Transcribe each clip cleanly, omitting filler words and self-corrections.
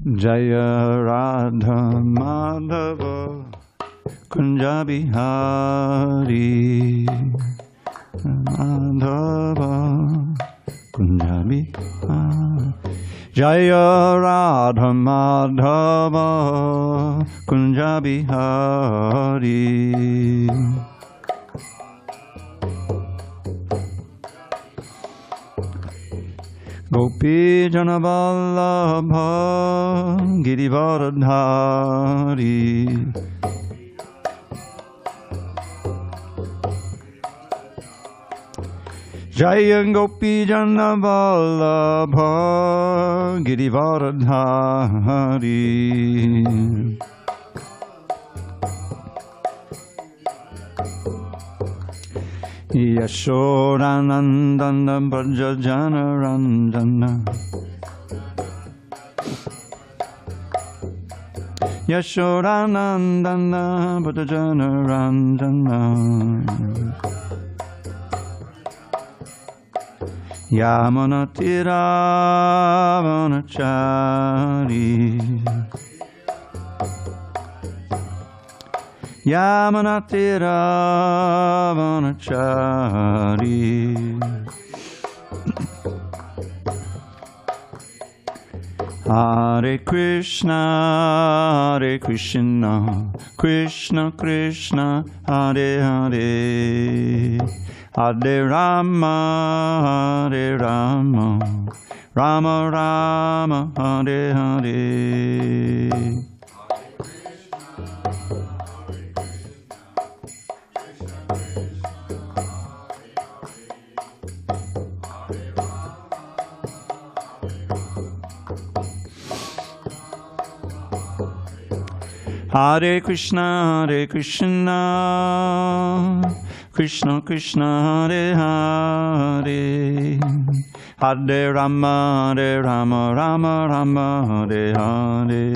Jaya Radha Madhava Kunja Bihari Madhava Kunja Bihari Jaya Radha Madhava Kunja Bihari Gopi Janavallabha Girivaradhari Jaya Gopi Janavallabha Girivaradhari Yashodanandana Brajajana Ranjana Yashodanandana Brajajana Ranjana Yamunatira Vanachari Yamunatira Vanachari Hare Krishna Krishna Krishna Hare Hare Hare Rama Rama Rama Hare Hare Hare Krishna Krishna Krishna Hare Hare Hare Rama Rama Rama Hare Hare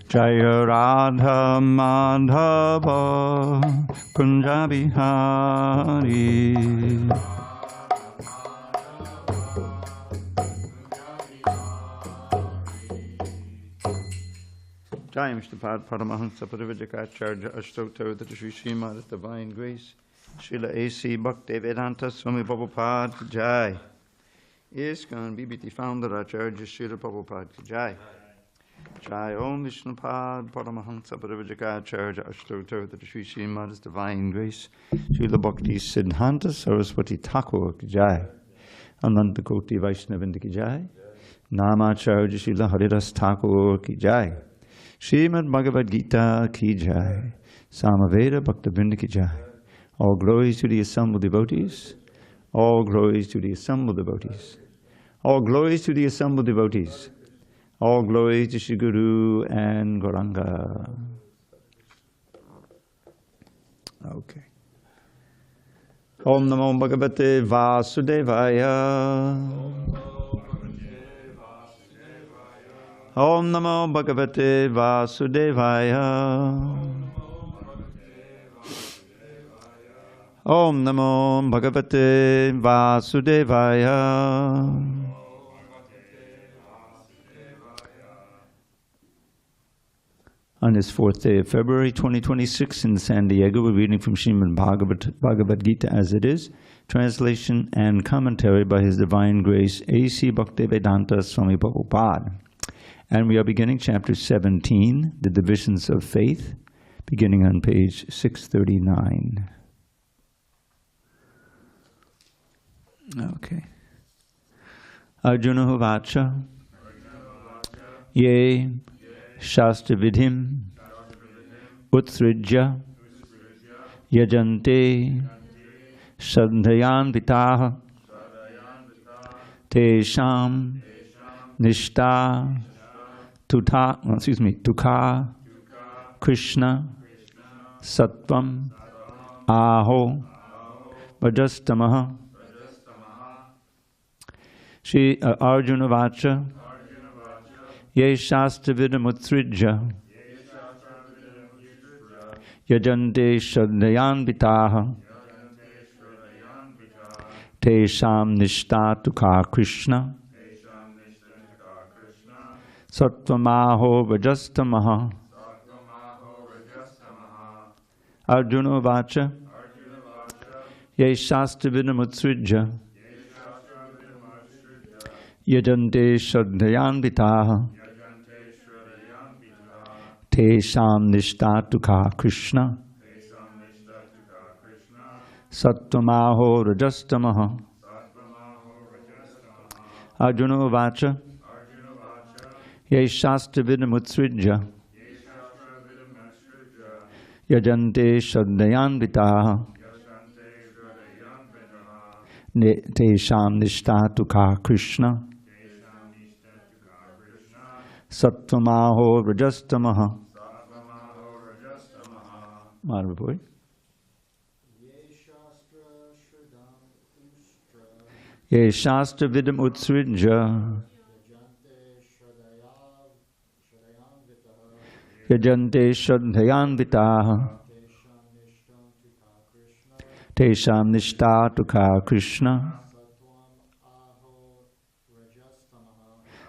Jaya Radha Madhava Kunja Bihari Jai Mishtapad Paramahansa Parivajacharya Ashtottara Shri Srimad Divine Grace Srila A.C. Bhaktivedanta Swami Prabhupada Ki Jai ISKCON BBT Founder Acharya Srila Prabhupada Ki Jai Jai Om Vishnupad Paramahansa Parivajacharya Ashtottara Shri Srimad Divine Grace Srila Bhakti Siddhanta Saraswati Thakur Ki Jai Ananta Koti Vaishnavinda Ki Jai Namacharya Srila Haridas Thakur Ki Jai Srimad Bhagavad Gita Ki Jai Samaveda Bhaktivinoda Ki Jai. All glories to the assembled devotees. All glories to the assembled devotees. All glories to the assembled devotees. All glories to Shri Guru and Gauranga. Okay. Om Namo Bhagavate Vasudevaya. Om Namo Bhagavate Vasudevaya. Om Namo Bhagavate Vasudevaya. On this 4th day of February 2026 in San Diego, we're reading from Srimad Bhagavad Gita as it is, translation and commentary by His Divine Grace A.C. Bhaktivedanta Swami Prabhupada. And we are beginning chapter 17, the divisions of faith, beginning on page 639. Okay. Arjuna Hovacha Ye Shastra Vidhim Utsrijya Yajante Sadhayan Vitaha Tesham Nishta Tukha Krishna Sattvam Aho Vajastamaha. Shri Arjuna Vacha Ye shastra vidamutsrijya yajante shraddhayanvitaha tesham nishtatukha Krishna satvamaho rajastamaha. Arjuna vacha ye shastra vidamutsrijya yajante shraddhayanvitaha tesham nishtatukha Krishna satvamaho rajastamaha. Arjuna vacha ye shastra vidamutsrijya yajante shraddhayanvitaha tesham nishtatukha Krishna satvamaho rajastamaha. Madhava. Ye shastra vidam utsrijya yajante shraddhayanvitaha tesham nishtatukha Krishna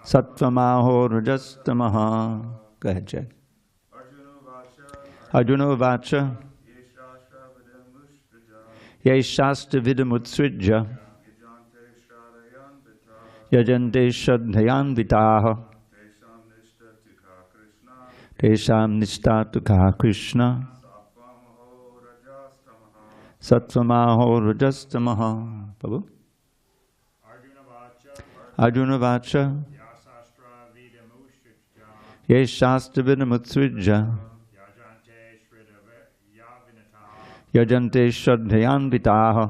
satvamaho rajastamaha. Go ahead, Jay. Arjuna vacha ye shastra vidam utsrijya yajante shraddhayanvitaha tesham nishtatukha Krishna satvamaho rajastamaha. Prabhu. Arjuna vacha ye shastra vidamutsrijya yajante shraddhayanvitaha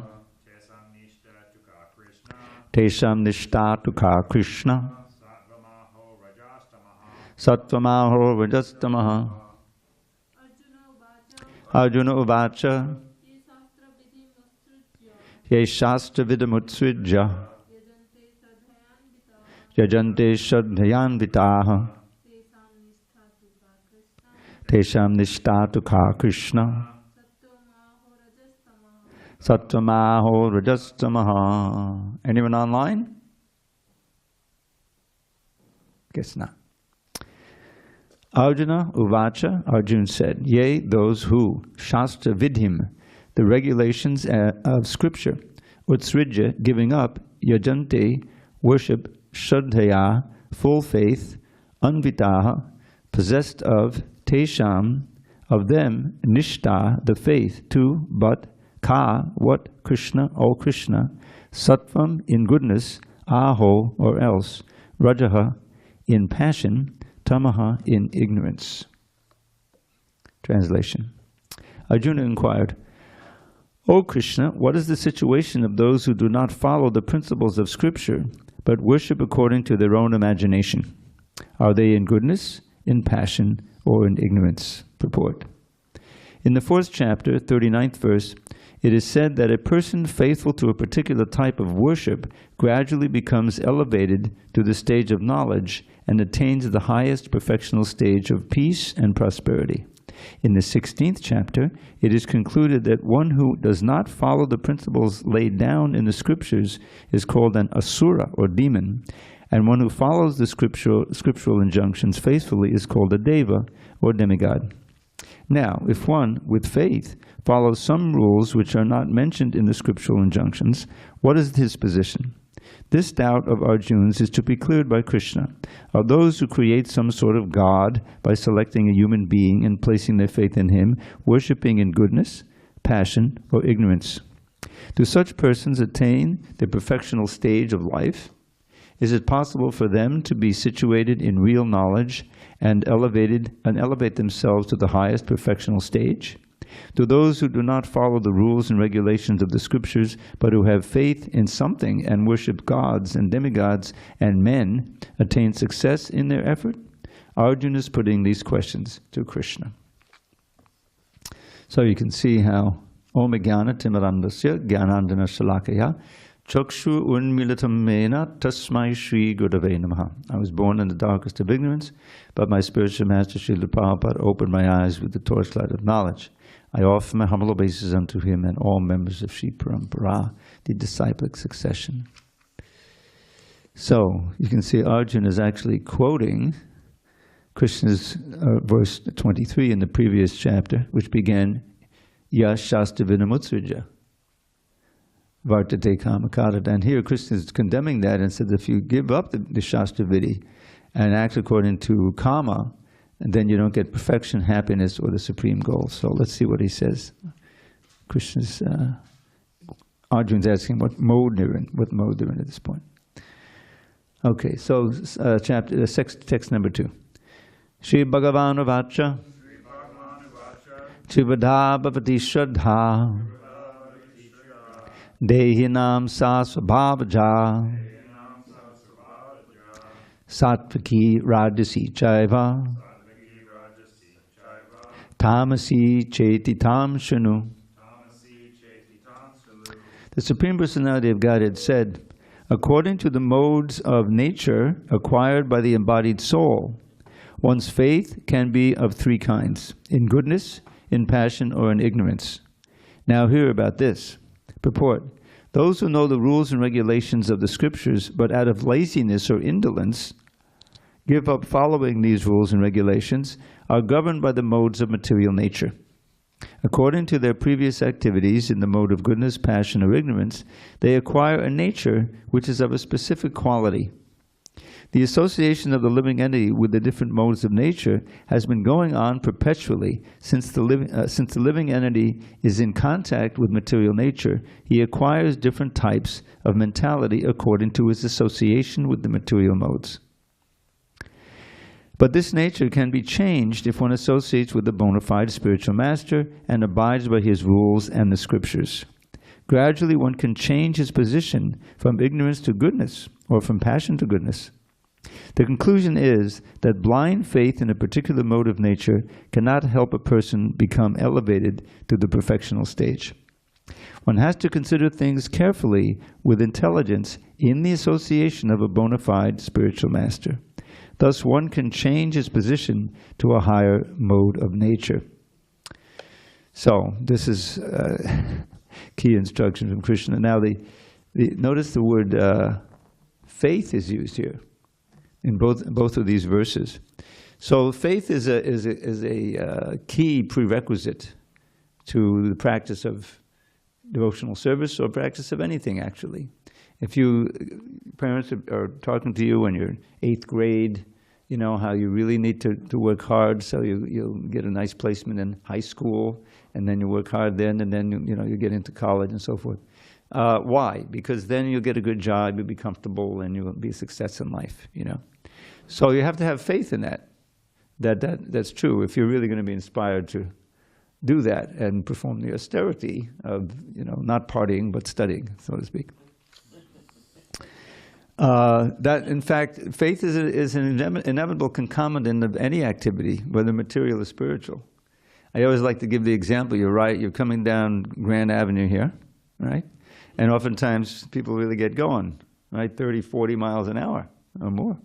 tesham nishtatukha Krishna satvamaho rajastamaha. Arjuna uvacha ye shastra vidamutsrijya yajante shraddhayanvitaha tesham nishtatukha Krishna satvamaho rajastamaha. Anyone online? Guess not. Arjuna uvacha, Arjuna said, yea, those who, shastra vidhim, the regulations of scripture, utsrijya, giving up, yajante, worship, shraddhaya, full faith, anvitaha, possessed of, tesham, of them, nishta, the faith, to, but, ka, what, Krishna, O Krishna, sattvam, in goodness, aho, or else, rajaha, in passion, tamaha, in ignorance. Translation. Arjuna inquired, O Krishna, what is the situation of those who do not follow the principles of Scripture, but worship according to their own imagination? Are they in goodness, in passion, or in ignorance? Purport. In the 4th chapter, 39th verse, it is said that a person faithful to a particular type of worship gradually becomes elevated to the stage of knowledge and attains the highest perfectional stage of peace and prosperity. In the 16th chapter, it is concluded that one who does not follow the principles laid down in the scriptures is called an asura, or demon, and one who follows the scriptural injunctions faithfully is called a deva, or demigod. Now, if one, with faith, follows some rules which are not mentioned in the scriptural injunctions, what is his position? This doubt of Arjuna's is to be cleared by Krishna. Are those who create some sort of God by selecting a human being and placing their faith in him, worshipping in goodness, passion, or ignorance? Do such persons attain the perfectional stage of life? Is it possible for them to be situated in real knowledge and elevate themselves to the highest perfectional stage? Do those who do not follow the rules and regulations of the scriptures, but who have faith in something and worship gods and demigods and men, attain success in their effort? Arjuna is putting these questions to Krishna. So you can see how Om Jnana Timirandasya Jnanandana Shalakaya Chakshu unmilitam mena tasmai Shri Gurave Namaha. I was born in the darkest of ignorance, but my spiritual master Srila Prabhupada opened my eyes with the torchlight of knowledge. I offer my humble obeisances unto him and all members of Shri Parampara, the disciplic succession. So, you can see Arjuna is actually quoting Krishna's verse 23 in the previous chapter, which began, Yash Shastra Vinamutsrija, Vartate Kamakara. And here Krishna is condemning that and says if you give up the Shastra Vidi and act according to Kama, and then you don't get perfection, happiness, or the supreme goal. So let's see what he says. Krishna's, Arjuna's asking what mode they're in at this point. Okay, so text number 2. Shri Bhagavan Vacha Chivadha Bhavati Shraddha Dehinam Sa Svabhavaja Satvaki Rajasi Chaiva Tamasi Chetitam Shanu. The Supreme Personality of Godhead said, according to the modes of nature acquired by the embodied soul, one's faith can be of 3 kinds, in goodness, in passion, or in ignorance. Now hear about this. Purport. Those who know the rules and regulations of the scriptures, but out of laziness or indolence, give up following these rules and regulations, are governed by the modes of material nature. According to their previous activities in the mode of goodness, passion, or ignorance, they acquire a nature which is of a specific quality. The association of the living entity with the different modes of nature has been going on perpetually since the living entity is in contact with material nature. He acquires different types of mentality according to his association with the material modes. But this nature can be changed if one associates with the bona fide spiritual master and abides by his rules and the scriptures. Gradually one can change his position from ignorance to goodness or from passion to goodness. The conclusion is that blind faith in a particular mode of nature cannot help a person become elevated to the perfectional stage. One has to consider things carefully with intelligence in the association of a bona fide spiritual master. Thus one can change his position to a higher mode of nature. So this is key instruction from Krishna. Now notice the word faith is used here in both of these verses. So faith is a key prerequisite to the practice of devotional service or practice of anything, actually. If parents are talking to you when you're 8th grade, you know how you really need to work hard so you'll get a nice placement in high school, and then you work hard then, and then you get into college and so forth. Why? Because then you'll get a good job, you'll be comfortable, and you'll be a success in life. So you have to have faith in that's true. If you're really going to be inspired to do that and perform the austerity of not partying but studying, so to speak. That, in fact, faith is an inevitable concomitant of any activity, whether material or spiritual. I always like to give the example. You're coming down Grand Avenue here, right? And oftentimes people really get going, right? 30, 40 miles an hour or more.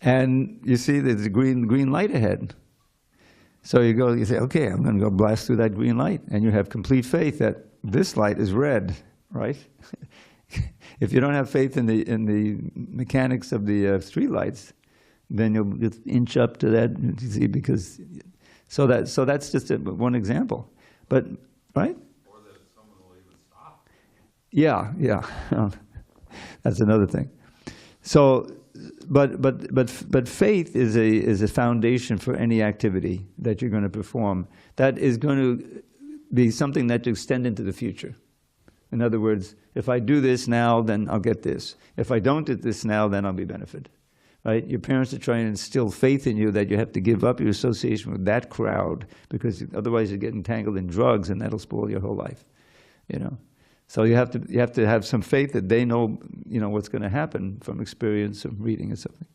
And you see there's a green light ahead. So you say, okay, I'm going to go blast through that green light. And you have complete faith that this light is red, right? If you don't have faith in the mechanics of the street lights, then you'll just inch up to that, you see, because so that's just one example. But right? Or that someone will even stop. Yeah. That's another thing. So, but faith is a foundation for any activity that you're going to perform. That is going to be something that you extend into the future. In other words, if I do this now, then I'll get this. If I don't do this now, then I'll be benefited. Right? Your parents are trying to instill faith in you that you have to give up your association with that crowd, because otherwise you get entangled in drugs, and that'll spoil your whole life. So you have to have some faith that they know what's going to happen from experience, from reading and something.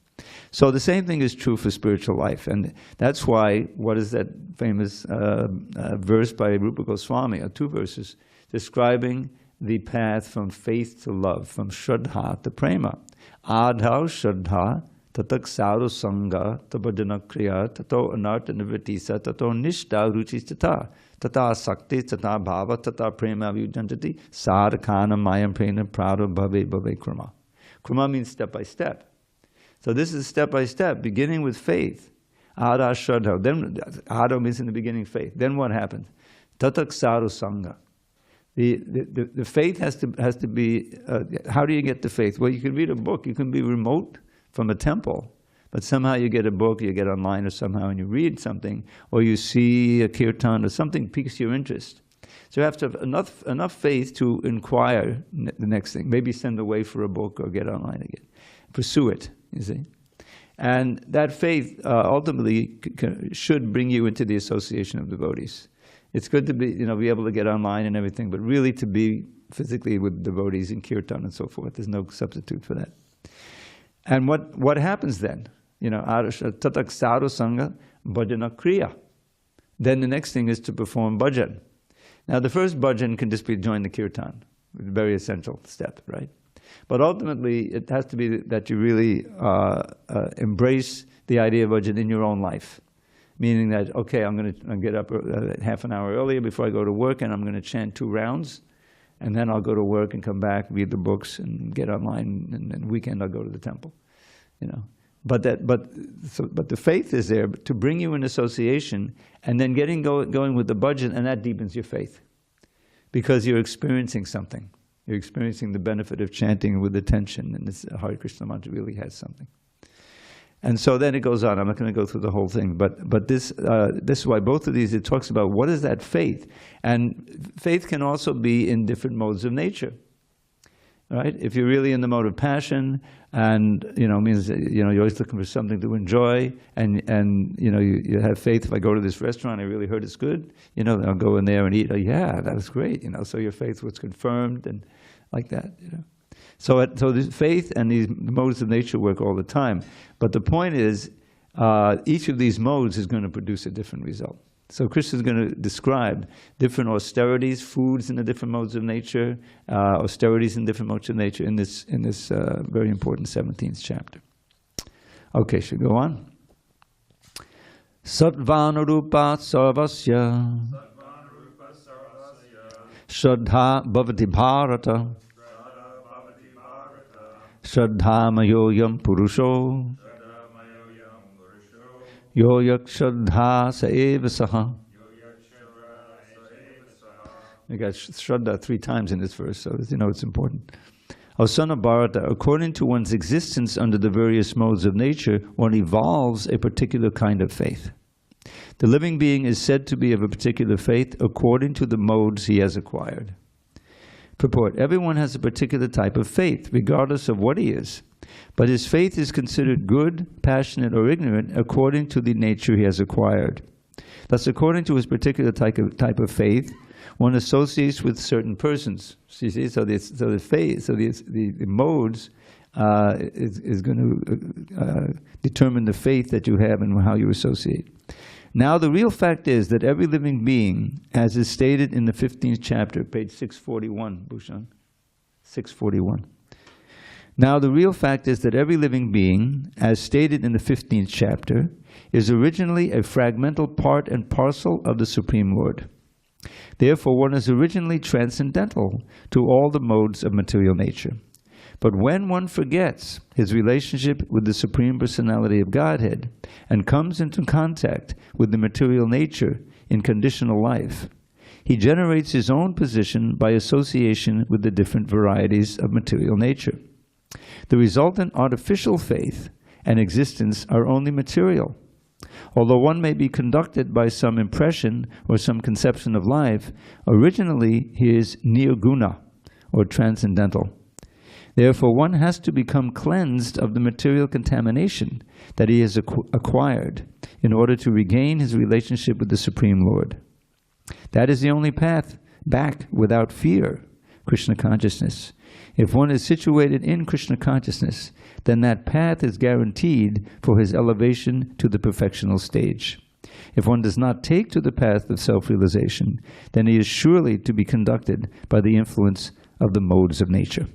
So the same thing is true for spiritual life, and that's why what is that famous verse by Rupa Goswami, or 2 verses, describing the path from faith to love, from Shraddha to Prema. Adhau Shraddha tatak saru sangha tabhajana kriya tato anarta nivritisa tato nishta ruchis tata sakti tata bhava tata prema vyujanjati sadhakana mayam prena prada bhave bhave krama. Krama means step by step. So this is step by step, beginning with faith. Adha Shraddha. Then Adha means in the beginning faith. Then what happens? Tatak saru sangha. The faith has to be, how do you get the faith? Well, you can read a book, you can be remote from a temple, but somehow you get a book, you get online or somehow, and you read something, or you see a kirtan or something piques your interest. So you have to have enough faith to inquire the next thing. Maybe send away for a book or get online again. Pursue it, you see. And that faith ultimately should bring you into the association of devotees. It's good to be able to get online and everything, but really to be physically with devotees in kirtan and so forth. There's no substitute for that. And what happens then? Tatak saru sangha bhajana kriya. Then the next thing is to perform bhajan. Now the first bhajan can just be join the kirtan, a very essential step, right? But ultimately it has to be that you really embrace the idea of bhajan in your own life. Meaning that, okay, I'm going to get up half an hour earlier before I go to work, and I'm going to chant 2 rounds, and then I'll go to work and come back, read the books, and get online, and then weekend I'll go to the temple. But the faith is there to bring you in association, and then going with the bhajan, and that deepens your faith, because you're experiencing something. You're experiencing the benefit of chanting with attention, and this Hare Krishna mantra really has something. And so then it goes on. I'm not going to go through the whole thing, but this is why both of these, it talks about what is that faith. And faith can also be in different modes of nature, right? If you're really in the mode of passion, and means you're always looking for something to enjoy, and you have faith. If I go to this restaurant, I really heard it's good. I'll go in there and eat. Oh, yeah, that was great. So your faith was confirmed, and like that. So this faith and these modes of nature work all the time. But the point is, each of these modes is going to produce a different result. So Krishna is going to describe different austerities, foods in the different modes of nature, austerities in different modes of nature in this very important 17th chapter. Okay, should go on. Sattvanurupa sarvasya Shraddha bhavati bharata Shraddhamayoyam purusho yoyak shraddha saeva saha. We got shraddha 3 times in this verse, so it's important. O son of Bharata, according to one's existence under the various modes of nature, one evolves a particular kind of faith. The living being is said to be of a particular faith according to the modes he has acquired. Purport: everyone has a particular type of faith, regardless of what he is. But his faith is considered good, passionate, or ignorant according to the nature he has acquired. Thus, according to his particular type of faith, one associates with certain persons. So you see, the modes is going to determine the faith that you have and how you associate. Now, the real fact is that every living being, as is stated in the 15th chapter, page 641, Bhushan, 641. Now, the real fact is that every living being, as stated in the 15th chapter, is originally a fragmental part and parcel of the Supreme Lord. Therefore, one is originally transcendental to all the modes of material nature. But when one forgets his relationship with the Supreme Personality of Godhead and comes into contact with the material nature in conditional life, he generates his own position by association with the different varieties of material nature. The resultant artificial faith and existence are only material. Although one may be conducted by some impression or some conception of life, originally he is nirguna, or transcendental. Therefore, one has to become cleansed of the material contamination that he has acquired in order to regain his relationship with the Supreme Lord. That is the only path back without fear, Krishna consciousness. If one is situated in Krishna consciousness, then that path is guaranteed for his elevation to the perfectional stage. If one does not take to the path of self-realization, then he is surely to be conducted by the influence of the modes of nature.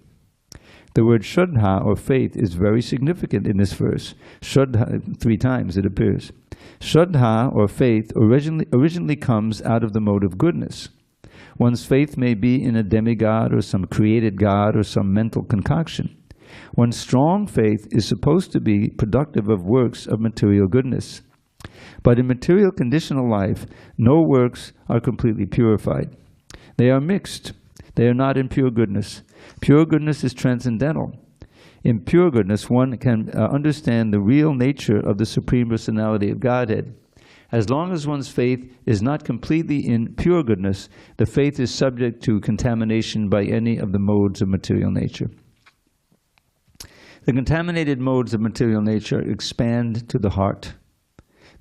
The word Shraddha, or faith, is very significant in this verse. Shraddha, 3 times it appears. Shraddha, or faith, originally comes out of the mode of goodness. One's faith may be in a demigod or some created god or some mental concoction. One's strong faith is supposed to be productive of works of material goodness. But in material conditional life, no works are completely purified. They are mixed. They are not in pure goodness. Pure goodness is transcendental. In pure goodness, one can understand the real nature of the Supreme Personality of Godhead. As long as one's faith is not completely in pure goodness, the faith is subject to contamination by any of the modes of material nature. The contaminated modes of material nature expand to the heart.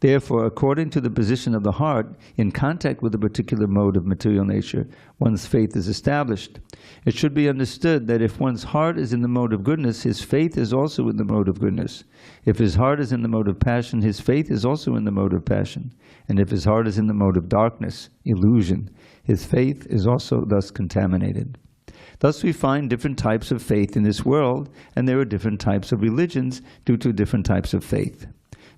Therefore, according to the position of the heart in contact with a particular mode of material nature, one's faith is established. It should be understood that if one's heart is in the mode of goodness, his faith is also in the mode of goodness. If his heart is in the mode of passion, his faith is also in the mode of passion. And if his heart is in the mode of darkness, illusion, his faith is also thus contaminated. Thus we find different types of faith in this world, and there are different types of religions due to different types of faith.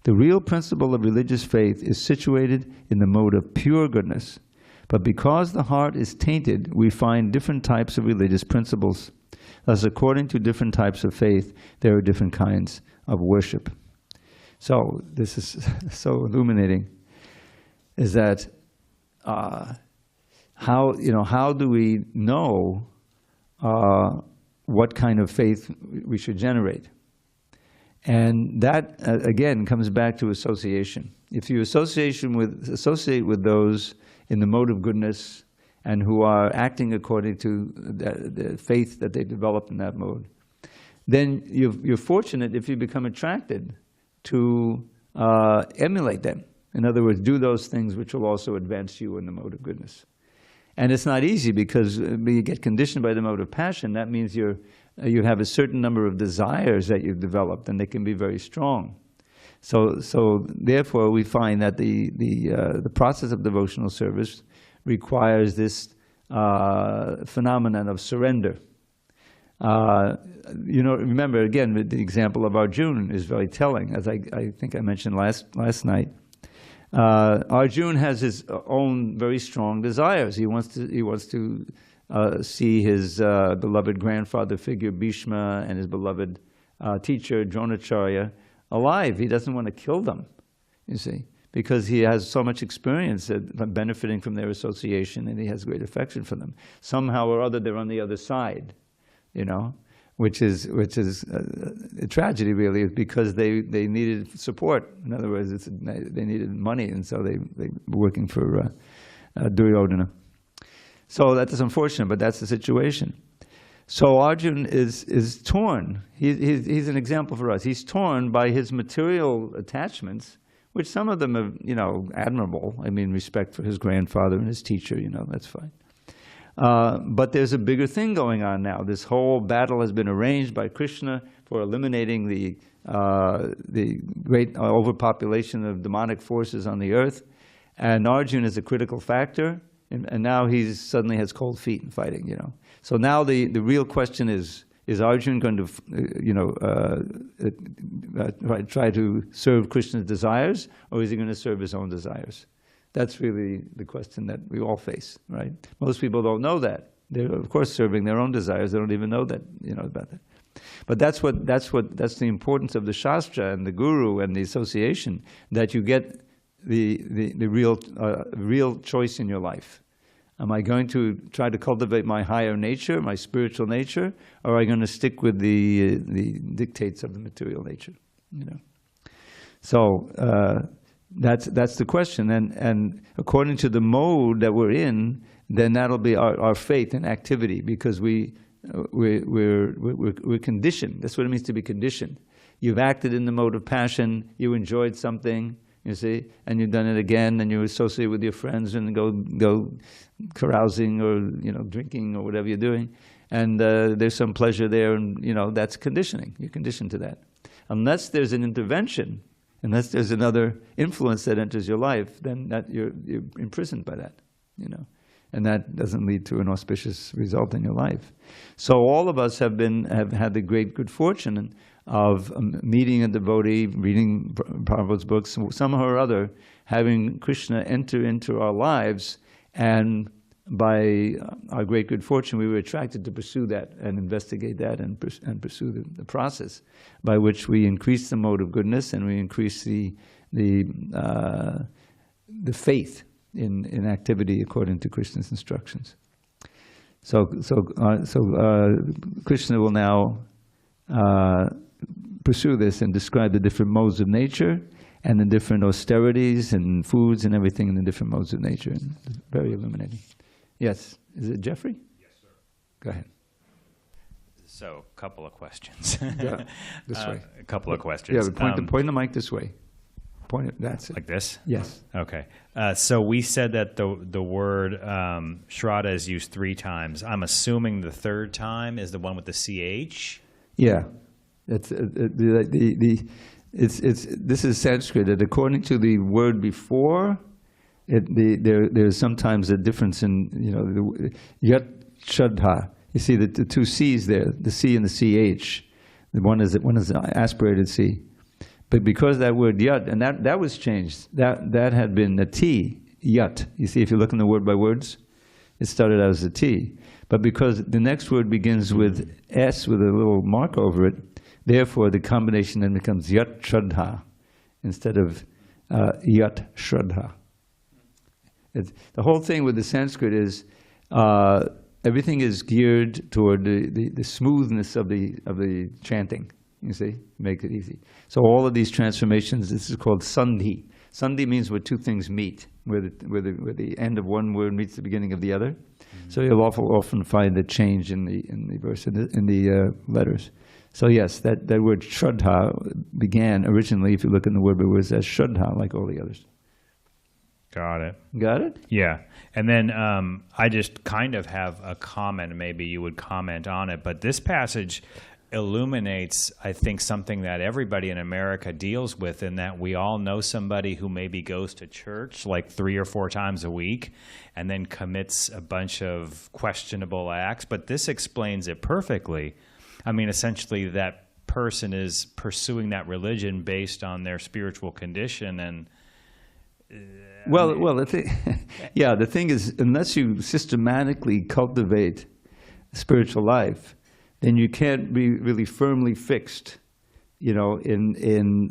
The real principle of religious faith is situated in the mode of pure goodness. But because the heart is tainted, we find different types of religious principles. Thus, according to different types of faith, there are different kinds of worship. So, this is so illuminating, is that how do we know what kind of faith we should generate? And that, again, comes back to association. If you associate with those in the mode of goodness and who are acting according to the faith that they develop in that mode, then you're fortunate if you become attracted to emulate them. In other words, do those things which will also advance you in the mode of goodness. And it's not easy because when you get conditioned by the mode of passion, that means you have a certain number of desires that you've developed, and they can be very strong. So therefore, we find that the process of devotional service requires this phenomenon of surrender. Remember again, the example of Arjuna is very telling, as I think I mentioned last night. Arjuna has his own very strong desires. He wants to see his beloved grandfather figure Bhishma and his beloved teacher Dronacharya alive. He doesn't want to kill them, you see, because he has so much experience at benefiting from their association, and he has great affection for them. Somehow or other, they're on the other side, which is a tragedy, really, because they needed support. In other words, they needed money, and so they were working for Duryodhana. So that is unfortunate, but that's the situation. So Arjuna is torn. He's an example for us. He's torn by his material attachments, which some of them are, admirable. I mean, respect for his grandfather and his teacher, that's fine. But there's a bigger thing going on now. This whole battle has been arranged by Krishna for eliminating the great overpopulation of demonic forces on the earth. And Arjuna is a critical factor. And now he suddenly has cold feet in fighting, So now the real question is Arjuna going to try to serve Krishna's desires, or is he going to serve his own desires? That's really the question that we all face, right? Most people don't know that. They're, of course, serving their own desires. They don't even know that, about that. But that's the importance of the Shastra and the Guru and the association, that you get the real choice in your life. Am I going to try to cultivate my higher nature, my spiritual nature, or am I going to stick with the dictates of the material nature? So that's the question. And according to the mode that we're in, then that'll be our faith and activity, because we're conditioned. That's what it means to be conditioned. You've acted in the mode of passion. You enjoyed something. You see, and you've done it again, and you associate with your friends and go carousing or drinking or whatever you're doing, and there's some pleasure there, and that's conditioning. You're conditioned to that. Unless there's an intervention, unless there's another influence that enters your life, then you're imprisoned by that. and that doesn't lead to an auspicious result in your life. So all of us have had the great good fortune of meeting a devotee, reading Prabhupada's books, somehow or other, having Krishna enter into our lives, and by our great good fortune, we were attracted to pursue that and investigate that and pursue the process by which we increase the mode of goodness and we increase the faith in activity according to Krishna's instructions. So Krishna will now pursue this and describe the different modes of nature and the different austerities and foods and everything in the different modes of nature. It's very illuminating. Yes. Is it Jeffrey? Yes, sir. Go ahead. So, a couple of questions. Yeah, this way. A couple of questions. Yeah, point the mic this way. Point it. That's it. Like this? Yes. Okay. So we said that the word Shraddha is used 3 times. I'm assuming the third time is the one with the CH? Yeah. It's this is Sanskrit. And according to the word before, there's sometimes a difference in, yat shraddha. You see the 2 C's there, the C and the CH. One is an aspirated C. But because that word yat, and that was changed, that had been a T, yat. You see, if you look in the word by words, it started out as a T. But because the next word begins with S with a little mark over it, therefore the combination then becomes yat shraddha instead of yat shraddha. The whole thing with the Sanskrit is everything is geared toward the smoothness of the chanting. You see, make it easy. So all of these transformations, this is called sandhi. Sandhi means where 2 things meet, where the end of one word meets the beginning of the other. Mm-hmm. So you'll often find a change in the verse, in the letters. So yes, that word shraddha began originally, if you look in the word by words, as shraddha, like all the others. Got it. Got it? Yeah. And then I just kind of have a comment, maybe you would comment on it, but this passage illuminates, I think, something that everybody in America deals with, in that we all know somebody who maybe goes to church like 3 or 4 times a week and then commits a bunch of questionable acts, but this explains it perfectly. I mean, essentially that person is pursuing that religion based on their spiritual condition, and the thing is, unless you systematically cultivate spiritual life, then you can't be really firmly fixed, in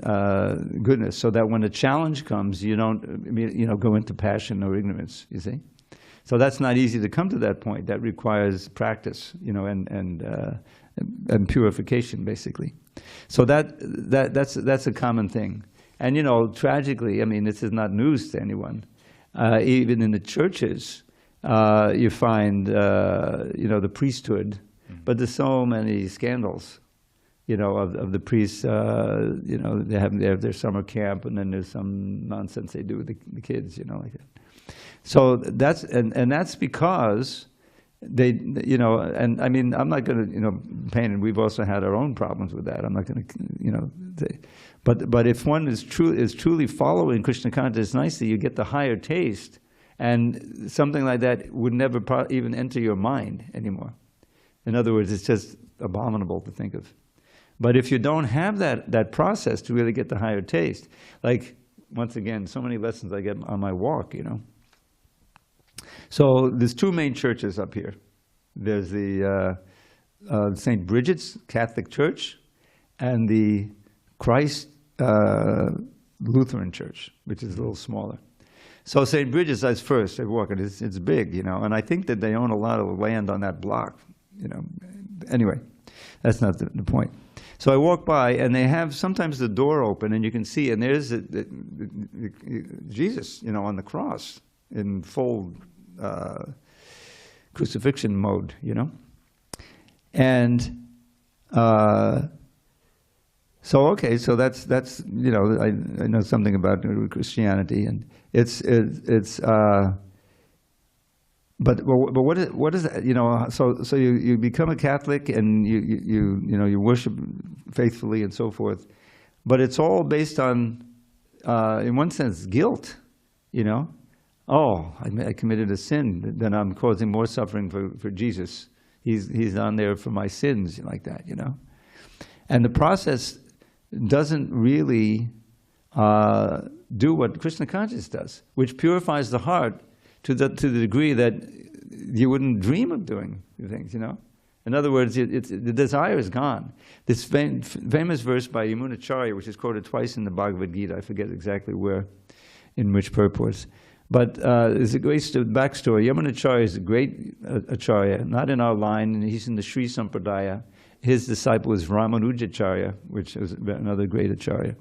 goodness. So that when a challenge comes, you don't, go into passion or ignorance. You see, so that's not easy to come to that point. That requires practice, and purification, basically. So that's a common thing. And tragically, I mean, this is not news to anyone. Even in the churches, you find the priesthood. But there's so many scandals, of the priests. They have their summer camp, and then there's some nonsense they do with the kids, like that. So that's because they, and I mean, I'm not going to, pain, and we've also had our own problems with that. I'm not going to, but if one is truly following Krishna consciousness nicely, you get the higher taste, and something like that would never even enter your mind anymore. In other words, it's just abominable to think of. But if you don't have that process to really get the higher taste, like, once again, so many lessons I get on my walk, So there's 2 main churches up here. There's the St. Bridget's Catholic Church and the Christ Lutheran Church, which is a little smaller. So St. Bridget's is first. I walk it. It's big, and I think that they own a lot of land on that block. Anyway, that's not the point. So I walk by, and they have sometimes the door open, and you can see, and there's Jesus, on the cross in full crucifixion mode, and so that's I know something about Christianity, and it's. But what is that? So you become a Catholic, and you worship faithfully and so forth, but it's all based on, in one sense, guilt. oh, I committed a sin, then I'm causing more suffering for Jesus. He's on there for my sins, like that, you know. And the process doesn't really do what Krishna consciousness does, which purifies the heart to the degree that you wouldn't dream of doing things, you know. In other words, the desire is gone. This famous verse by Yamunacharya, which is quoted twice in the Bhagavad Gita, I forget exactly where, in which purports. But there's a great backstory. Yamunacharya is a great acharya, not in our line, and he's in the Sri Sampradaya. His disciple is Ramanujacharya, which is another great acharya.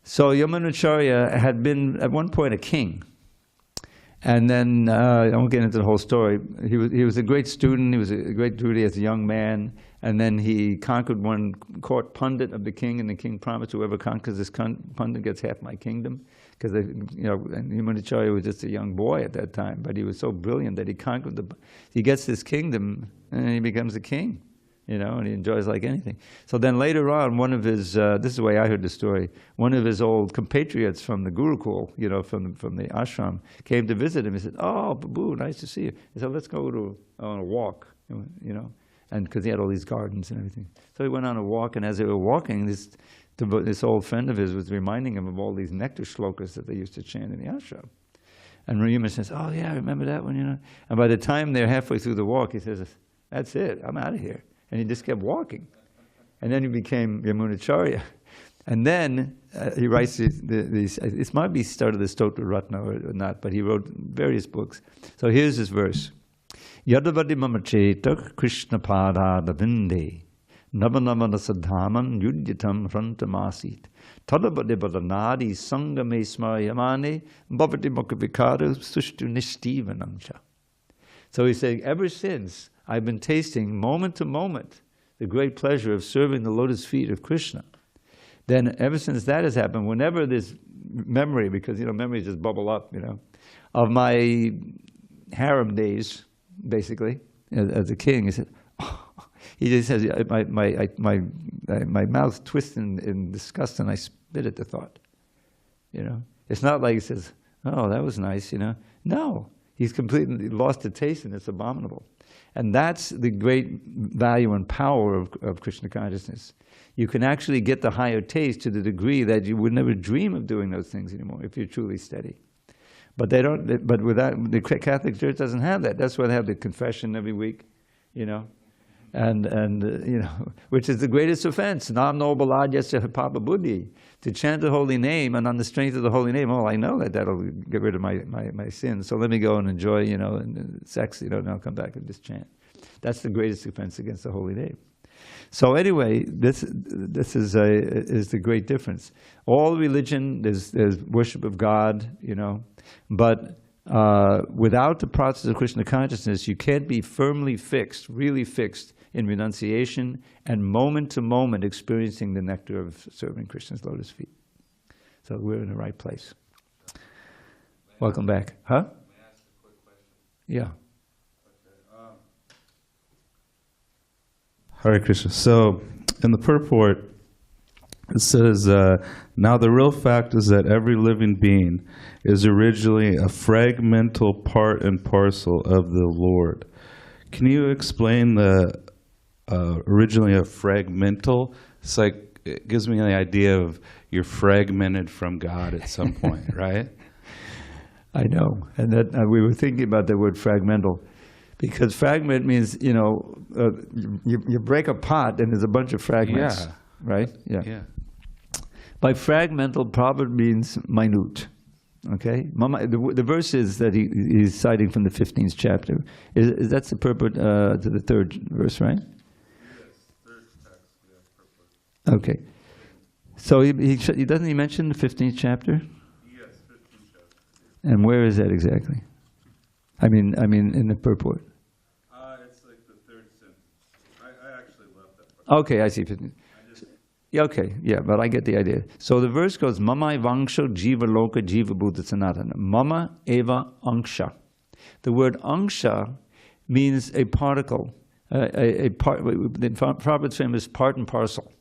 So Yamunacharya had been at one point a king. And then, I won't get into the whole story, he was a great student, he was a great devotee as a young man, and then he conquered one court pundit of the king, and the king promised whoever conquers this pundit gets half my kingdom. Because, you know, and Yamunacharya was just a young boy at that time, but he was so brilliant that he gets this kingdom, and he becomes a king. You know, and he enjoys like anything. So then later on, one of his, this is the way I heard the story, one of his old compatriots from the Gurukul, you know, from the ashram, came to visit him. He said, oh, Babu, nice to see you. He said, let's go on a walk, you know, and because he had all these gardens and everything. So he went on a walk, and as they were walking, this old friend of his was reminding him of all these nectar shlokas that they used to chant in the ashram. And Rayuma says, oh yeah, I remember that one, you know. And by the time they're halfway through the walk, he says, that's it, I'm out of here. And he just kept walking. And then he became Yamunacharya. And then he writes these, it might be started the Stotra Ratna or not, but he wrote various books. So here's this verse. Yadavadi mamachetak Krishna pada davinde navanavana sadhaman yudyatam rantamasit tadavadi badanadi sangame smayamane bhavati mukhavikara sushtu nishtivanamcha. So he's saying, ever since I've been tasting, moment to moment, the great pleasure of serving the lotus feet of Krishna. Then ever since that has happened, whenever this memory, because, you know, memories just bubble up, you know, of my harem days, basically, as a king, he said, oh, he just says, my mouth twists in disgust and I spit at the thought. You know, it's not like he says, oh, that was nice, you know. No, he's completely lost the taste and it's abominable. And that's the great value and power of Krishna consciousness. You can actually get the higher taste to the degree that you would never dream of doing those things anymore if you're truly steady. But they don't. But without the Catholic Church doesn't have that. That's why they have the confession every week, you know, and you know, which is the greatest offense. Nam no baladya papa buddhi. To chant the holy name, and on the strength of the holy name, oh, I know that'll get rid of my sins. So let me go and enjoy, you know, and sex, you know, and I'll come back and just chant. That's the greatest offense against the holy name. So anyway, this is the great difference. All religion, there's worship of God, you know, but without the process of Krishna consciousness, you can't be firmly fixed, really fixed in renunciation and moment to moment experiencing the nectar of serving Krishna's lotus feet. So we're in the right place. Welcome back. Huh? May I ask a quick question? Yeah. Okay. Hare Krishna. So, in the purport, it says, now the real fact is that every living being is originally a fragmental part and parcel of the Lord. Can you explain the originally a fragmental? It's like, it gives me the idea of you're fragmented from God at some point, right? I know. And that we were thinking about the word fragmental. Because fragment means, you know, you break a pot and there's a bunch of fragments, Yeah. right? Yeah. By fragmental, probably means minute. Okay, the verses that he's citing from the 15th chapter is that's the purport to the 3rd verse, right? Yes, third text, yeah, purport. Okay, so he doesn't he mention the 15th chapter? Yes, 15th chapter. And where is that exactly? I mean in the purport. It's like the 3rd sentence. I actually left that part. Okay, I see. 15. Yeah, okay, yeah, but I get the idea. So the verse goes, Mama vangsha jiva loka jiva buddha sanatana. Mama eva anksha. The word anksha means a particle, a part. The Prabhupada's frame is part and parcel.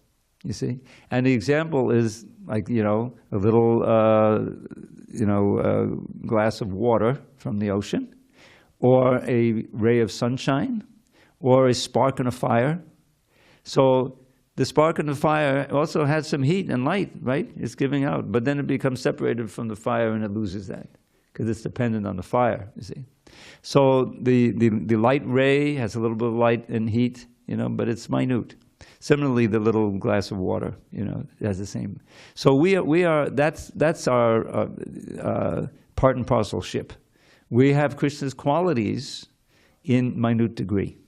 You see, and the example is like, you know, a little glass of water from the ocean, or a ray of sunshine, or a spark in a fire. So the spark in the fire also has some heat and light, right? It's giving out, but then it becomes separated from the fire and it loses that because it's dependent on the fire, you see. So the light ray has a little bit of light and heat, but it's minute. Similarly, the little glass of water, has the same. So that's our part and parcel ship. We have Krishna's qualities in minute degree.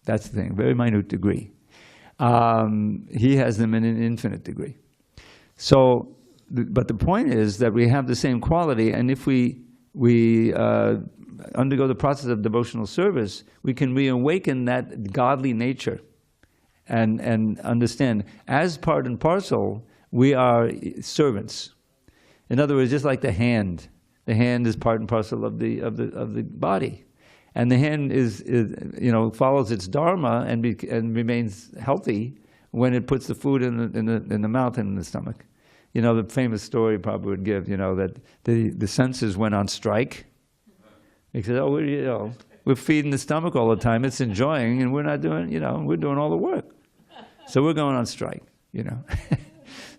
That's the thing, very minute degree. He has them in an infinite degree. So, but the point is that we have the same quality, and if we undergo the process of devotional service, we can reawaken that godly nature and understand, as part and parcel, we are servants. In other words, just like the hand is part and parcel of the body. And the hand follows its dharma and remains healthy when it puts the food in the mouth and in the stomach. The famous story Prabhupada would give, that the senses went on strike. He said, we're feeding the stomach all the time, it's enjoying, and we're not doing, we're doing all the work. So we're going on strike,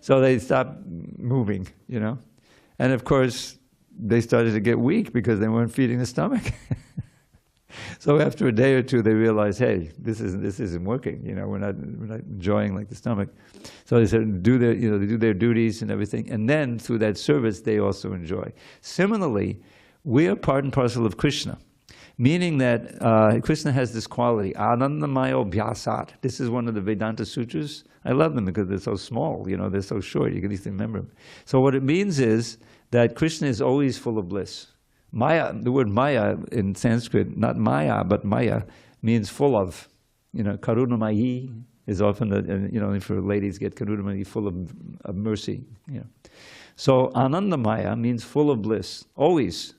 So they stopped moving, And of course, they started to get weak because they weren't feeding the stomach. So after a day or two, they realized, hey, this isn't working. We're not enjoying like the stomach. So they said, they do their duties and everything, and then through that service, they also enjoy. Similarly, we are part and parcel of Krishna, meaning that Krishna has this quality, Anandamayo Bhyasat. This is one of the Vedanta sutras. I love them because they're so small. They're so short. You can easily remember them. So what it means is that Krishna is always full of bliss. Maya, the word Maya in Sanskrit, not Maya, but Maya, means full of. Karunamayi is often, for ladies get Karunamayi, full of mercy. So Anandamaya means full of bliss, always.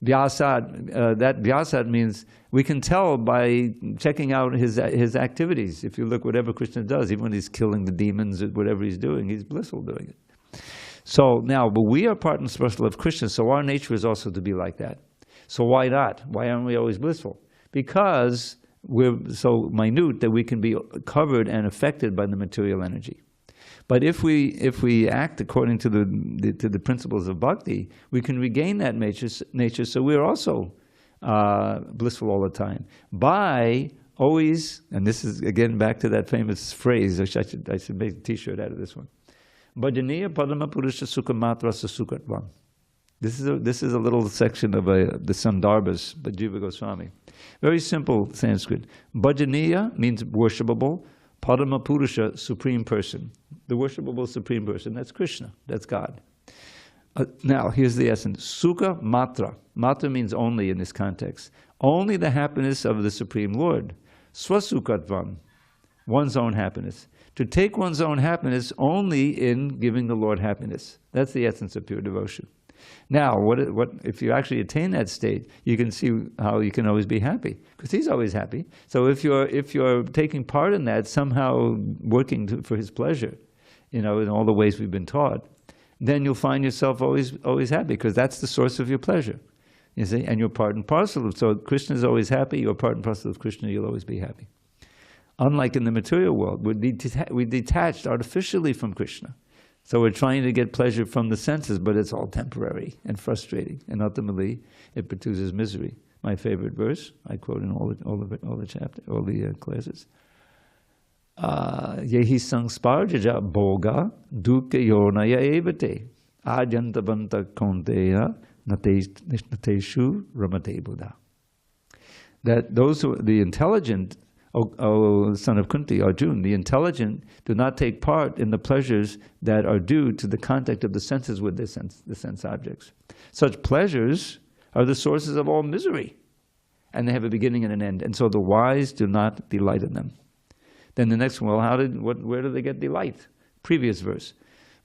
Vyasad, that Vyasad means we can tell by checking out his activities. If you look whatever Krishna does, even when he's killing the demons, whatever he's doing, he's blissful doing it. So now, but we are part and parcel of Krishna, so our nature is also to be like that. So why not? Why aren't we always blissful? Because we're so minute that we can be covered and affected by the material energy. But if we act according to the principles of bhakti, we can regain that nature. So we're also blissful all the time by always. And this is again back to that famous phrase. I should make a T-shirt out of this one. Bhajaniya padama purusha sukha matrasa sukhatvam. This is a little section of the Sandarbhas by Jiva Goswami. Very simple Sanskrit. Bhajaniya means worshipable. Padama Purusha, Supreme Person. The worshipable Supreme Person, that's Krishna, that's God. Now, here's the essence. Sukha matra. Matra means only in this context. Only the happiness of the Supreme Lord. Swasukhatvam, one's own happiness. To take one's own happiness only in giving the Lord happiness. That's the essence of pure devotion. Now, what if you actually attain that state, you can see how you can always be happy, because he's always happy. So if you're taking part in that, somehow working for his pleasure, in all the ways we've been taught, then you'll find yourself always happy, because that's the source of your pleasure, you see, and you're part and parcel of. So Krishna is always happy. You're part and parcel of Krishna. You'll always be happy. Unlike in the material world, we're detached artificially from Krishna. So we're trying to get pleasure from the senses, but it's all temporary and frustrating, and ultimately it produces misery. My favorite verse, I quote in all the chapter, all the classes. Yehi sangsparjaja boga dukkha yonaya evate ajantabanta konteya nateshu ramate buddha. That those who the intelligent, O son of Kunti, Arjuna, the intelligent do not take part in the pleasures that are due to the contact of the senses with the sense objects. Such pleasures are the sources of all misery, and they have a beginning and an end. And so the wise do not delight in them. Then the next one, well, where do they get delight? Previous verse.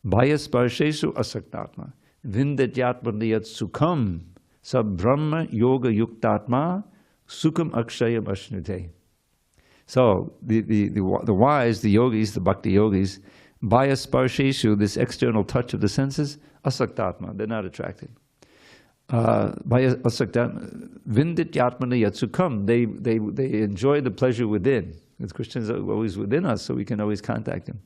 Bhaya sparshesu asaktatma vindatyatmaniyat sukham sabbrahma yoga yuktatma sukham akshayam ashnute. So the wise, the yogis, the bhakti yogis, Vaya sparsheshu, this external touch of the senses, asaktatma, they're not attracted. Vaya asaktatma, vindityatmana yatsukam, they enjoy the pleasure within. Because Krishna is always within us, so we can always contact him.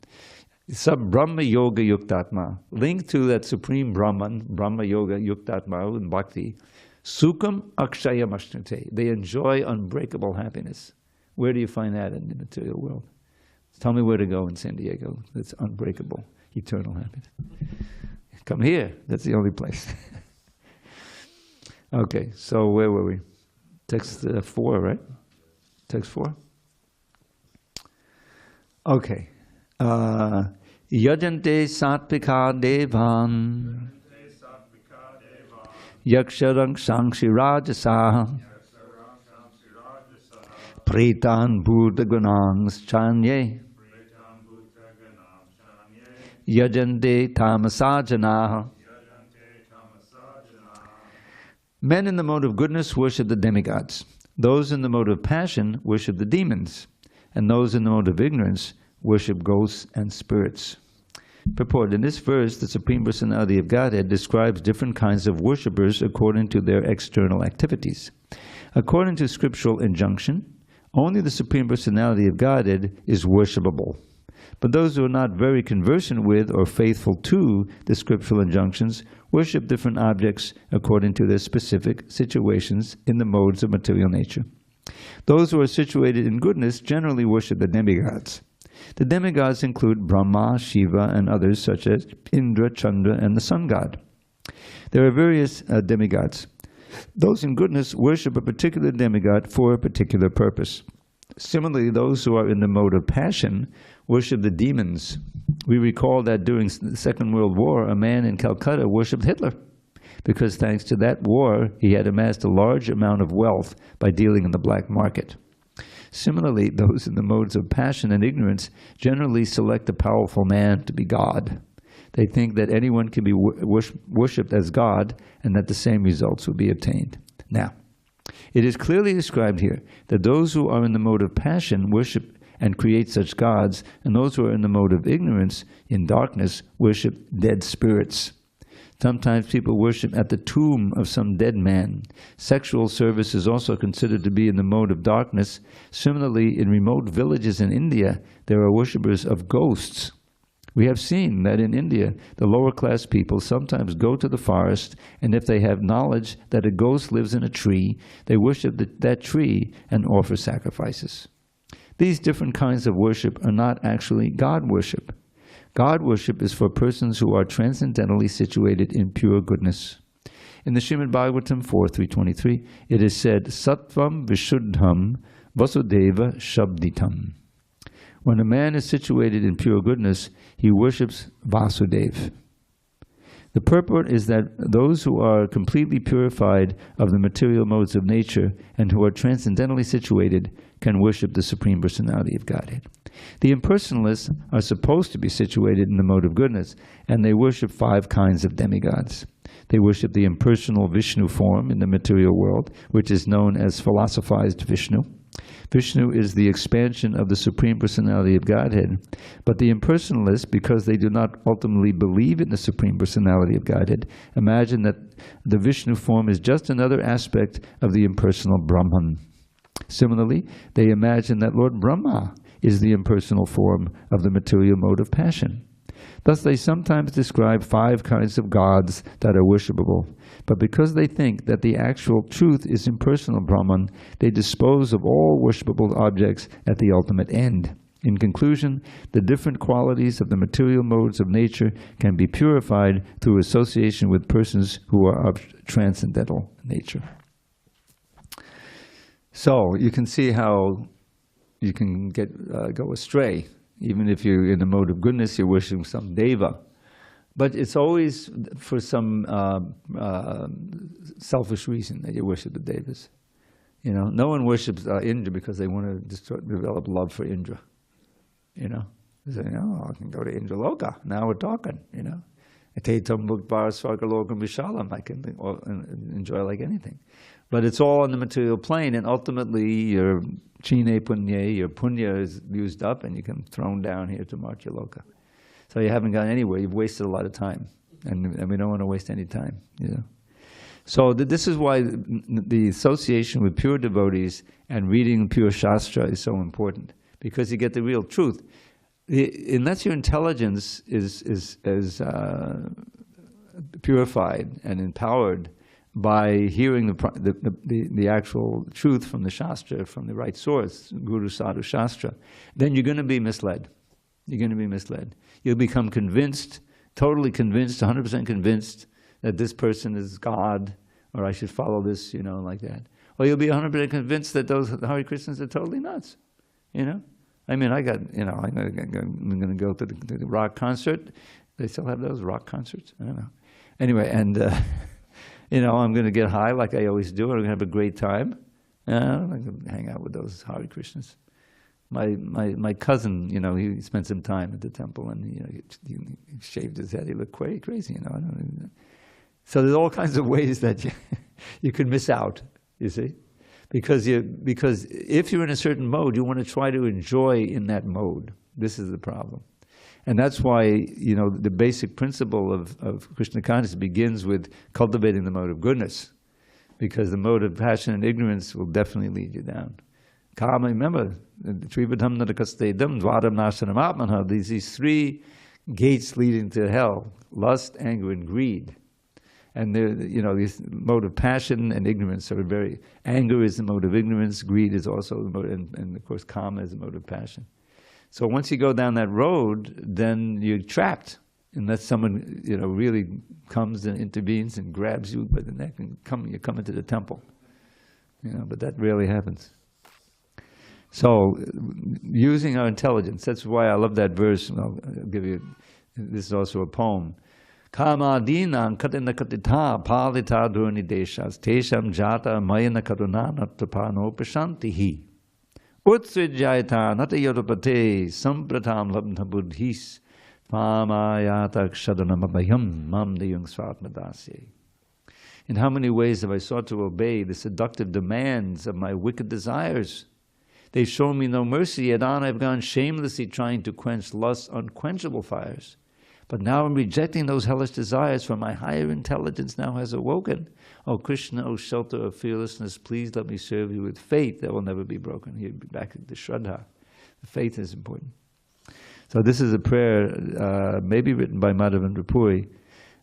Sab Brahma Yoga Yuktatma, linked to that supreme Brahman, Brahma Yoga Yuktatma in Bhakti, Sukham Akshayam Ashnate. They enjoy unbreakable happiness. Where do you find that in the material world? Tell me where to go in San Diego. That's unbreakable, eternal happiness. Come here. That's the only place. Okay, so where were we? Text 4, right? Text 4? Okay. Yajante Satvika Devan Yaksharang Sangshi Rajasa Pretan Buddha Gunangs Chanye Yajante Tamasajana. Men in the mode of goodness worship the demigods. Those in the mode of passion worship the demons. And those in the mode of ignorance worship ghosts and spirits. Purport. In this verse, the Supreme Personality of Godhead describes different kinds of worshippers according to their external activities. According to scriptural injunction, only the Supreme Personality of Godhead is worshipable. But those who are not very conversant with or faithful to the scriptural injunctions worship different objects according to their specific situations in the modes of material nature. Those who are situated in goodness generally worship the demigods. The demigods include Brahma, Shiva, and others such as Indra, Chandra, and the sun god. There are various demigods. Those in goodness worship a particular demigod for a particular purpose. Similarly, those who are in the mode of passion worship the demons. We recall that during the Second World War, a man in Calcutta worshipped Hitler, because thanks to that war, he had amassed a large amount of wealth by dealing in the black market. Similarly, those in the modes of passion and ignorance generally select a powerful man to be God. They think that anyone can be worshipped as God and that the same results will be obtained. Now, it is clearly described here that those who are in the mode of passion worship and create such gods, and those who are in the mode of ignorance, in darkness, worship dead spirits. Sometimes people worship at the tomb of some dead man. Sexual service is also considered to be in the mode of darkness. Similarly, in remote villages in India, there are worshippers of ghosts. We have seen that in India, the lower class people sometimes go to the forest, and if they have knowledge that a ghost lives in a tree, they worship that tree and offer sacrifices. These different kinds of worship are not actually God worship. God worship is for persons who are transcendentally situated in pure goodness. In the Srimad Bhagavatam 4.323, it is said, Sattvam Vishuddham Vasudeva Shabditam. When a man is situated in pure goodness, he worships Vasudeva. The purport is that those who are completely purified of the material modes of nature and who are transcendentally situated can worship the Supreme Personality of Godhead. The impersonalists are supposed to be situated in the mode of goodness, and they worship 5 kinds of demigods. They worship the impersonal Vishnu form in the material world, which is known as philosophized Vishnu. Vishnu is the expansion of the Supreme Personality of Godhead, but the impersonalists, because they do not ultimately believe in the Supreme Personality of Godhead, imagine that the Vishnu form is just another aspect of the impersonal Brahman. Similarly, they imagine that Lord Brahma is the impersonal form of the material mode of passion. Thus they sometimes describe 5 kinds of gods that are worshipable, but because they think that the actual truth is impersonal Brahman, they dispose of all worshipable objects at the ultimate end. In conclusion, the different qualities of the material modes of nature can be purified through association with persons who are of transcendental nature. So you can see how you can go astray. Even if you're in the mode of goodness, you're worshiping some deva. But it's always for some selfish reason that you worship the devas. You know, no one worships Indra because they want to develop love for Indra. You know, they say, oh, I can go to Indra Loka. Now we're talking, you know. I can enjoy like anything. But it's all on the material plane, and ultimately your chine punya, your punya is used up, and you can thrown down here to Martyaloka. So you haven't gone anywhere. You've wasted a lot of time, and we don't want to waste any time. So this is why the association with pure devotees and reading pure Shastra is so important, because you get the real truth. Unless your intelligence is purified and empowered by hearing the actual truth from the Shastra, from the right source, Guru Sadhu Shastra, then you're going to be misled. You're going to be misled. You'll become convinced, totally convinced, 100% convinced that this person is God, or I should follow this, like that. Or you'll be 100% convinced that those Hare Krishnas are totally nuts, I mean, I'm going to go to the rock concert. They still have those rock concerts? I don't know. Anyway, and, I'm going to get high like I always do. I'm going to have a great time. I'm going to hang out with those Hare Krishnas. My cousin, he spent some time at the temple, and he shaved his head. He looked crazy, I don't know. So there's all kinds of ways that you could miss out, you see, because if you're in a certain mode, you want to try to enjoy in that mode. This is the problem, and that's why the basic principle of Krishna consciousness begins with cultivating the mode of goodness, because the mode of passion and ignorance will definitely lead you down. Kama, remember, Trivadham Nadakastedam Dvaram Nasanam Atmanha, these three gates leading to hell: lust, anger, and greed. And this mode of passion and ignorance are anger is the mode of ignorance, greed is also the mode, and of course kama is the mode of passion. So once you go down that road, then you're trapped, unless someone really comes and intervenes and grabs you by the neck and you come into the temple. But that rarely happens. So using our intelligence, that's why I love that verse. I'll give you, this is also a poem. Kama dinam katina katita palita durni deshas tesham jata mayana karuna natapano prashantihi utsrijayata natayodapate sampratam labdha buddhis pamayata kshadanamabhayam mam deyung svatmadasye. In how many ways have I sought to obey the seductive demands of my wicked desires? They've shown me no mercy, yet on I've gone shamelessly trying to quench lust's unquenchable fires. But now I'm rejecting those hellish desires, for my higher intelligence now has awoken. O Krishna, O shelter of fearlessness, please let me serve you with faith that will never be broken. Here, back to the Shraddha. The faith is important. So this is a prayer, maybe written by Madhavendra Puri,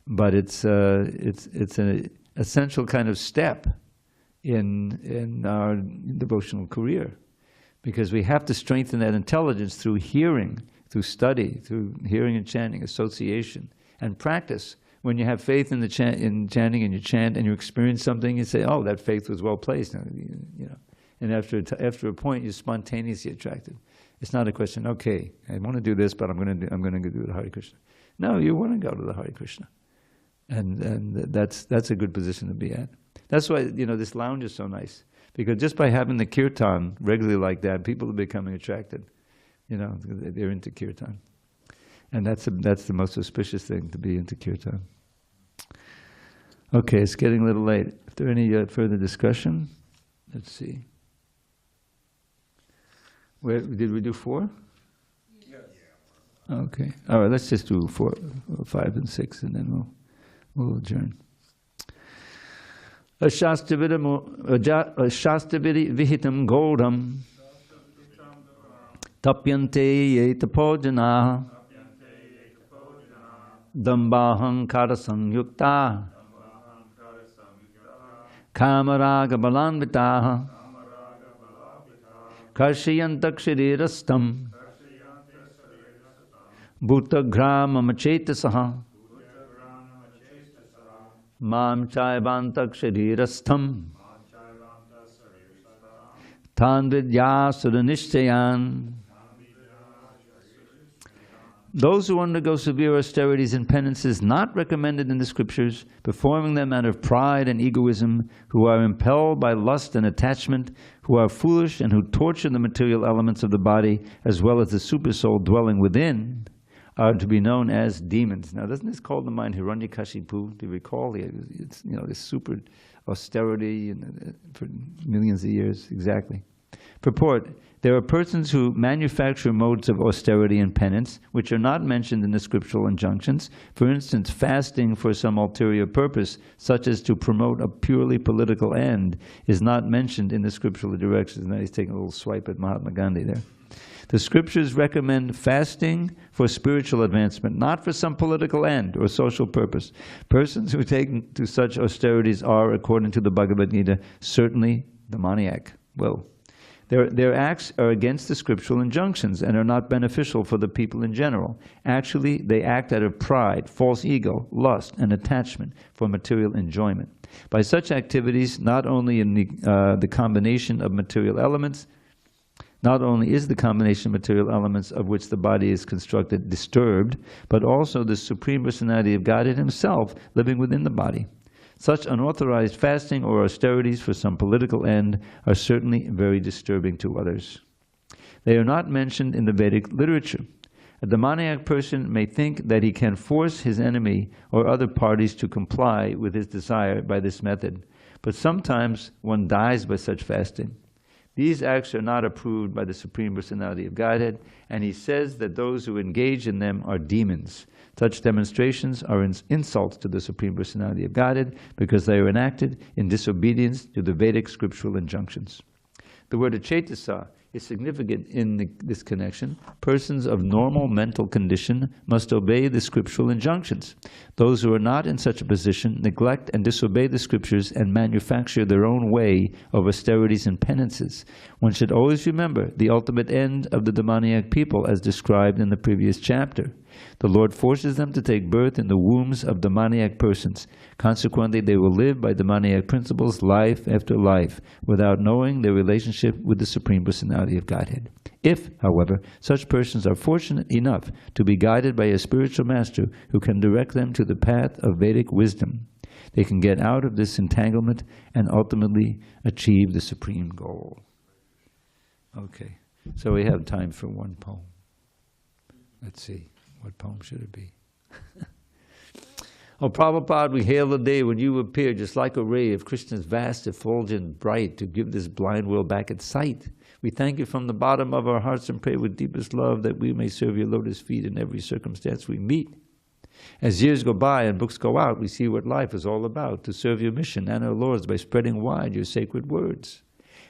but it's an essential kind of step in our devotional career, because we have to strengthen that intelligence through hearing, through study, through hearing and chanting, association, and practice. When you have faith in in chanting and you chant and you experience something, you say, "Oh, that faith was well placed." And after a point, you're spontaneously attracted. It's not a question. Okay, I want to do this, but I'm going to do the Hare Krishna. No, you want to go to the Hare Krishna, and that's a good position to be at. That's why this lounge is so nice, because just by having the kirtan regularly like that, people are becoming attracted. They're into kirtan. And that's the most auspicious thing, to be into kirtan. Okay, it's getting a little late. Is there any further discussion? Let's see. Did we do 4? Yes. Okay. All right, let's just do 4, 5, and 6, and then we'll adjourn. Shastravidi vihitam godam tapyante ye tapojana dambahankara samyukta kamaraga balanvitaha karshayantak sharirastam bhutagramamachetasah mam chaivantak sharirastham tan vidyasura. Those who undergo severe austerities and penances not recommended in the scriptures, performing them out of pride and egoism, who are impelled by lust and attachment, who are foolish and who torture the material elements of the body, as well as the Supersoul dwelling within, are to be known as demons. Now, doesn't this call to mind Hiranyakashipu? Do you recall? It's this super austerity for millions of years. Exactly. Purport: there are persons who manufacture modes of austerity and penance, which are not mentioned in the scriptural injunctions. For instance, fasting for some ulterior purpose, such as to promote a purely political end, is not mentioned in the scriptural directions. Now he's taking a little swipe at Mahatma Gandhi there. The scriptures recommend fasting for spiritual advancement, not for some political end or social purpose. Persons who take to such austerities are, according to the Bhagavad Gita, certainly demoniac. Well, their acts are against the scriptural injunctions and are not beneficial for the people in general. Actually, they act out of pride, false ego, lust, and attachment for material enjoyment. By such activities, not only in the combination of material elements, not only is the combination of material elements of which the body is constructed disturbed, but also the Supreme Personality of Godhead Himself living within the body. Such unauthorized fasting or austerities for some political end are certainly very disturbing to others. They are not mentioned in the Vedic literature. A demoniac person may think that he can force his enemy or other parties to comply with his desire by this method, but sometimes one dies by such fasting. These acts are not approved by the Supreme Personality of Godhead, and he says that those who engage in them are demons. Such demonstrations are insults to the Supreme Personality of Godhead because they are enacted in disobedience to the Vedic scriptural injunctions. The word achetasa is significant in this connection. Persons of normal mental condition must obey the scriptural injunctions. Those who are not in such a position neglect and disobey the scriptures and manufacture their own way of austerities and penances. One should always remember the ultimate end of the demoniac people as described in the previous chapter. The Lord forces them to take birth in the wombs of demoniac persons. Consequently, they will live by demoniac principles life after life, without knowing their relationship with the Supreme Personality of Godhead. If, however, such persons are fortunate enough to be guided by a spiritual master who can direct them to the path of Vedic wisdom, they can get out of this entanglement and ultimately achieve the supreme goal. Okay, so we have time for one poem. Let's see. What poem should it be? Oh, Prabhupada, we hail the day when you appear just like a ray of Krishna's vast effulgent bright to give this blind world back its sight. We thank you from the bottom of our hearts and pray with deepest love that we may serve your lotus feet in every circumstance we meet. As years go by and books go out, we see what life is all about, to serve your mission and our Lord's by spreading wide your sacred words.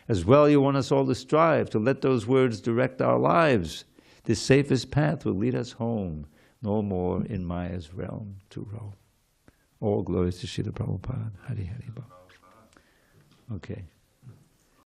As well, you want us all to strive to let those words direct our lives. This safest path will lead us home, no more in Maya's realm to roam. All glories to Srila Prabhupada. Hari Hari Bol. Okay.